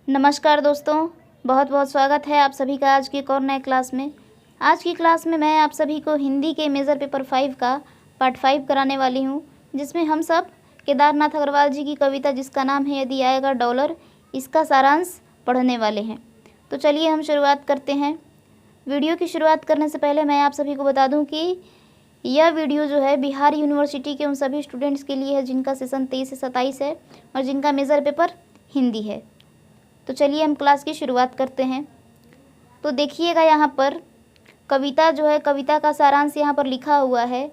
नमस्कार दोस्तों, बहुत बहुत स्वागत है आप सभी का आज की एक और नए क्लास में। आज की क्लास में मैं आप सभी को हिंदी के मेजर पेपर 5 का पार्ट 5 कराने वाली हूं, जिसमें हम सब केदारनाथ अग्रवाल जी की कविता जिसका नाम है यदि आएगा डॉलर, इसका सारांश पढ़ने वाले हैं। तो चलिए हम शुरुआत करते हैं। वीडियो की शुरुआत करने से पहले मैं आप सभी को बता दूँ कि यह वीडियो जो है बिहार यूनिवर्सिटी के उन सभी स्टूडेंट्स के लिए है जिनका सेशन 23 से 27 है और जिनका मेजर पेपर हिंदी है। तो चलिए हम क्लास की शुरुआत करते हैं। तो देखिएगा यहाँ पर कविता जो है, कविता का सारांश यहाँ पर लिखा हुआ है।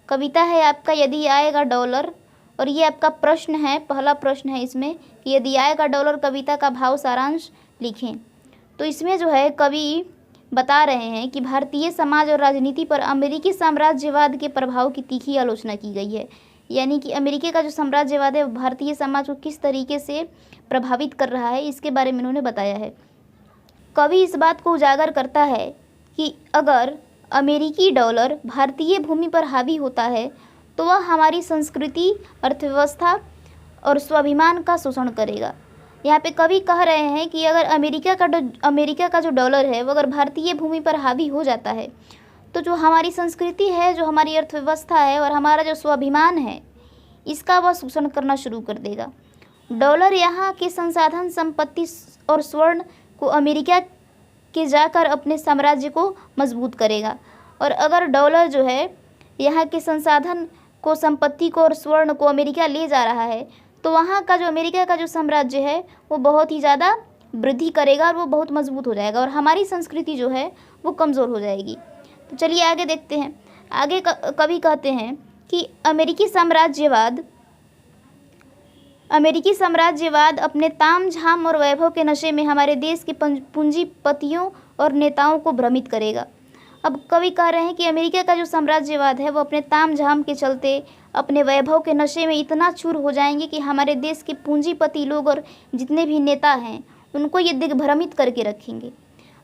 कविता है आपका यदि आएगा डॉलर, और ये आपका प्रश्न है, पहला प्रश्न है इसमें कि यदि आएगा डॉलर कविता का भाव सारांश लिखें। तो इसमें जो है कवि बता रहे हैं कि भारतीय समाज और राजनीति पर अमेरिकी साम्राज्यवाद के प्रभाव की तीखी आलोचना की गई है। यानी कि अमेरिका का जो साम्राज्यवाद है भारतीय समाज को किस तरीके से प्रभावित कर रहा है, इसके बारे में उन्होंने बताया है। कवि इस बात को उजागर करता है कि अगर अमेरिकी डॉलर भारतीय भूमि पर हावी होता है तो वह हमारी संस्कृति, अर्थव्यवस्था और स्वाभिमान का शोषण करेगा। यहाँ पे कवि कह रहे हैं कि अगर अमेरिका का जो डॉलर है वो अगर भारतीय भूमि पर हावी हो जाता है तो जो हमारी संस्कृति है, जो हमारी अर्थव्यवस्था है और हमारा जो स्वाभिमान है, इसका वह शोषण करना शुरू कर देगा। डॉलर यहाँ के संसाधन, संपत्ति और स्वर्ण को अमेरिका के जाकर अपने साम्राज्य को मजबूत करेगा। और अगर डॉलर जो है यहाँ के संसाधन को, संपत्ति को और स्वर्ण को अमेरिका ले जा रहा है तो वहाँ का जो अमेरिका का जो साम्राज्य है वो बहुत ही ज़्यादा वृद्धि करेगा और वो बहुत मजबूत हो जाएगा और हमारी संस्कृति जो है वो कमज़ोर हो जाएगी। तो चलिए आगे देखते हैं। आगे कवि कहते हैं कि अमेरिकी साम्राज्यवाद अपने तामझाम और वैभव के नशे में हमारे देश के पूंजीपतियों और नेताओं को भ्रमित करेगा। अब कवि कह रहे हैं कि अमेरिका का जो साम्राज्यवाद है वो अपने तामझाम के चलते, अपने वैभव के नशे में इतना चूर हो जाएंगे कि हमारे देश के पूंजीपति लोग और जितने भी नेता हैं उनको ये दिग्भ्रमित करके रखेंगे।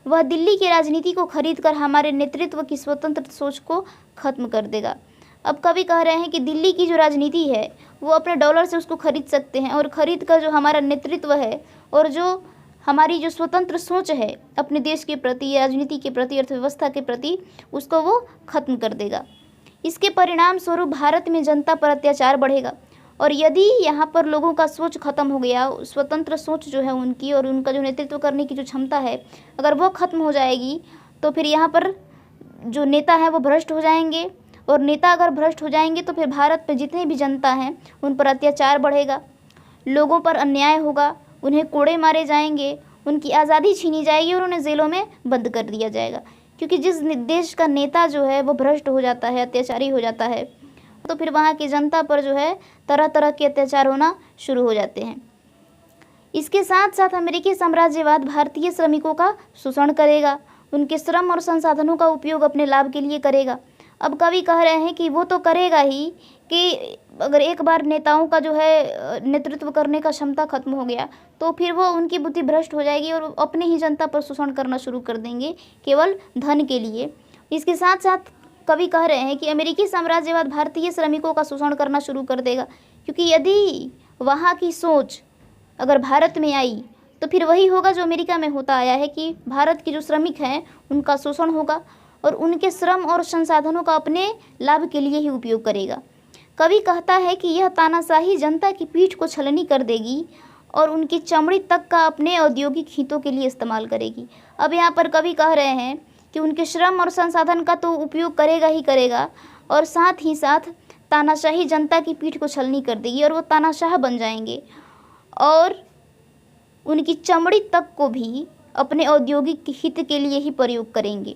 वह दिल्ली की राजनीति को खरीदकर हमारे नेतृत्व की स्वतंत्र सोच को खत्म कर देगा। अब कवि कह रहे हैं कि दिल्ली की जो राजनीति है वो अपने डॉलर से उसको खरीद सकते हैं और खरीद कर जो हमारा नेतृत्व है और जो हमारी जो स्वतंत्र सोच है अपने देश के प्रति, राजनीति के प्रति, अर्थव्यवस्था के प्रति, उसको वो खत्म कर देगा। इसके परिणाम स्वरूप भारत में जनता पर अत्याचार बढ़ेगा और यदि यहाँ पर लोगों का सोच खत्म हो गया, स्वतंत्र सोच जो है उनकी और उनका जो नेतृत्व करने की जो क्षमता है अगर वो खत्म हो जाएगी तो फिर यहाँ पर जो नेता है वो भ्रष्ट हो जाएंगे और नेता अगर भ्रष्ट हो जाएंगे तो फिर भारत में जितनी भी जनता है उन पर अत्याचार बढ़ेगा, लोगों पर अन्याय होगा, उन्हें कोड़े मारे जाएंगे, उनकी आज़ादी छीनी जाएगी और उन्हें जेलों में बंद कर दिया जाएगा। क्योंकि जिस देश का नेता जो है वो भ्रष्ट हो जाता है, अत्याचारी हो जाता है, तो फिर वहाँ की जनता पर जो है तरह तरह के अत्याचार होना शुरू हो जाते हैं। इसके साथ साथ अमेरिकी साम्राज्यवाद भारतीय श्रमिकों का शोषण करेगा, उनके श्रम और संसाधनों का उपयोग अपने लाभ के लिए करेगा। अब कवि कह रहे हैं कि वो तो करेगा ही कि अगर एक बार नेताओं का जो है नेतृत्व करने का क्षमता खत्म हो गया तो फिर वो उनकी बुद्धि भ्रष्ट हो जाएगी और अपने ही जनता पर शोषण करना शुरू कर देंगे केवल धन के लिए। इसके साथ साथ कवि कह रहे हैं कि अमेरिकी साम्राज्यवाद भारतीय श्रमिकों का शोषण करना शुरू कर देगा, क्योंकि यदि वहाँ की सोच अगर भारत में आई तो फिर वही होगा जो अमेरिका में होता आया है कि भारत के जो श्रमिक हैं उनका शोषण होगा और उनके श्रम और संसाधनों का अपने लाभ के लिए ही उपयोग करेगा। कवि कहता है कि यह तानाशाही जनता की पीठ को छलनी कर देगी और उनकी चमड़ी तक का अपने औद्योगिक हितों के लिए इस्तेमाल करेगी। अब यहाँ पर कवि कह रहे हैं कि उनके श्रम और संसाधन का तो उपयोग करेगा ही करेगा और साथ ही साथ तानाशाही जनता की पीठ को छलनी कर देगी और वो तानाशाह बन जाएंगे और उनकी चमड़ी तक को भी अपने औद्योगिक हित के लिए ही प्रयोग करेंगे।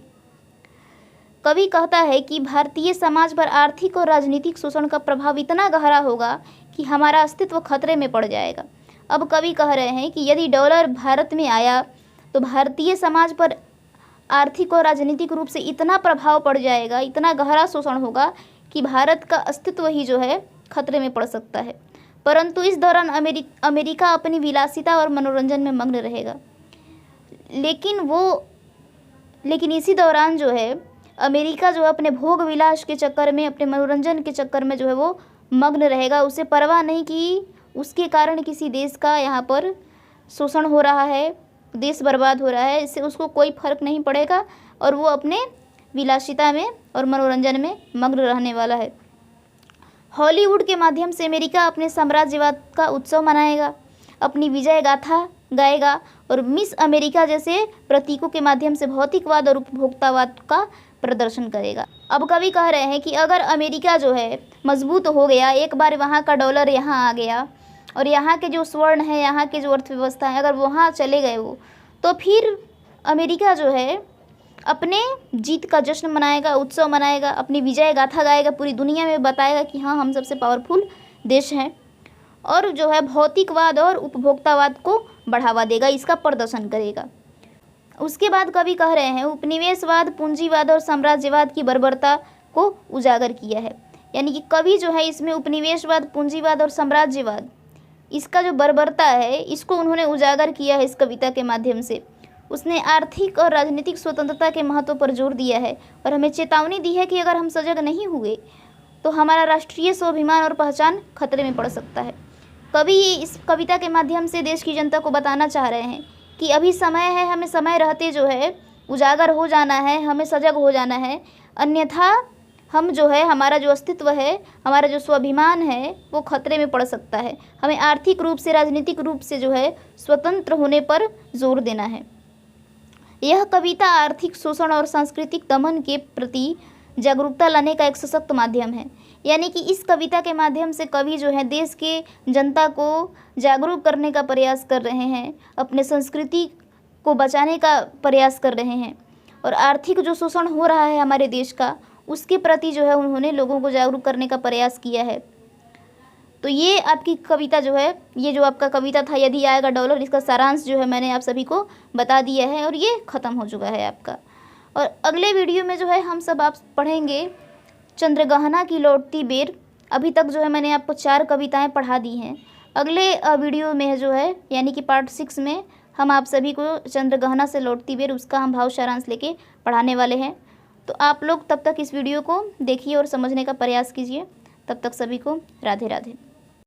कवि कहता है कि भारतीय समाज पर आर्थिक और राजनीतिक शोषण का प्रभाव इतना गहरा होगा कि हमारा अस्तित्व खतरे में पड़ जाएगा। अब कवि कह रहे हैं कि यदि डॉलर भारत में आया तो भारतीय समाज पर आर्थिक और राजनीतिक रूप से इतना प्रभाव पड़ जाएगा, इतना गहरा शोषण होगा कि भारत का अस्तित्व ही जो है खतरे में पड़ सकता है। परंतु इस दौरान अमेरिका अपनी विलासिता और मनोरंजन में मग्न रहेगा। लेकिन इसी दौरान जो है अमेरिका जो अपने भोग विलास के चक्कर में, अपने मनोरंजन के चक्कर में जो है वो मग्न रहेगा। उसे परवाह नहीं कि उसके कारण किसी देश का यहाँ पर शोषण हो रहा है, देश बर्बाद हो रहा है, इससे उसको कोई फर्क नहीं पड़ेगा और वो अपने विलासिता में और मनोरंजन में मग्न रहने वाला है। हॉलीवुड के माध्यम से अमेरिका अपने साम्राज्यवाद का उत्सव मनाएगा, अपनी विजय गाथा गाएगा और मिस अमेरिका जैसे प्रतीकों के माध्यम से भौतिकवाद और उपभोक्तावाद का प्रदर्शन करेगा। अब कवि कह रहे हैं कि अगर अमेरिका जो है मजबूत हो गया, एक बार वहाँ का डॉलर यहाँ आ गया और यहाँ के जो स्वर्ण है, यहाँ के जो अर्थव्यवस्था है, अगर वहाँ चले गए वो, तो फिर अमेरिका जो है अपने जीत का जश्न मनाएगा, उत्सव मनाएगा, अपनी विजय गाथा गाएगा, पूरी दुनिया में बताएगा कि हाँ हम सबसे पावरफुल देश हैं और जो है भौतिकवाद और उपभोक्तावाद को बढ़ावा देगा, इसका प्रदर्शन करेगा। उसके बाद कवि कह रहे हैं उपनिवेशवाद, पूंजीवाद और साम्राज्यवाद की बर्बरता को उजागर किया है। यानी कि कवि जो है इसमें उपनिवेशवाद, पूंजीवाद और साम्राज्यवाद, इसका जो बर्बरता है इसको उन्होंने उजागर किया है इस कविता के माध्यम से। उसने आर्थिक और राजनीतिक स्वतंत्रता के महत्व पर जोर दिया है और हमें चेतावनी दी है कि अगर हम सजग नहीं हुए तो हमारा राष्ट्रीय स्वाभिमान और पहचान खतरे में पड़ सकता है। कवि इस कविता के माध्यम से देश की जनता को बताना चाह रहे हैं कि अभी समय है, हमें समय रहते जो है उजागर हो जाना है, हमें सजग हो जाना है, अन्यथा हम जो है हमारा जो अस्तित्व है, हमारा जो स्वाभिमान है वो खतरे में पड़ सकता है। हमें आर्थिक रूप से, राजनीतिक रूप से जो है स्वतंत्र होने पर जोर देना है। यह कविता आर्थिक शोषण और सांस्कृतिक दमन के प्रति जागरूकता लाने का एक सशक्त माध्यम है। यानी कि इस कविता के माध्यम से कवि जो है देश के जनता को जागरूक करने का प्रयास कर रहे हैं, अपने संस्कृति को बचाने का प्रयास कर रहे हैं और आर्थिक जो शोषण हो रहा है हमारे देश का, उसके प्रति जो है उन्होंने लोगों को जागरूक करने का प्रयास किया है। तो ये आपकी कविता जो है, ये जो आपका कविता था यदि आएगा डॉलर, इसका सारांश जो है मैंने आप सभी को बता दिया है और ये ख़त्म हो चुका है आपका। और अगले वीडियो में जो है हम सब आप पढ़ेंगे चंद्रगहना की लौटती बेर। अभी तक जो है मैंने आपको 4 कविताएं पढ़ा दी हैं। अगले वीडियो में जो है यानी कि पार्ट 6 में हम आप सभी को चंद्रगहना से लौटती बेर उसका हम भाव सारांश लेके पढ़ाने वाले हैं। तो आप लोग तब तक इस वीडियो को देखिए और समझने का प्रयास कीजिए। तब तक सभी को राधे राधे।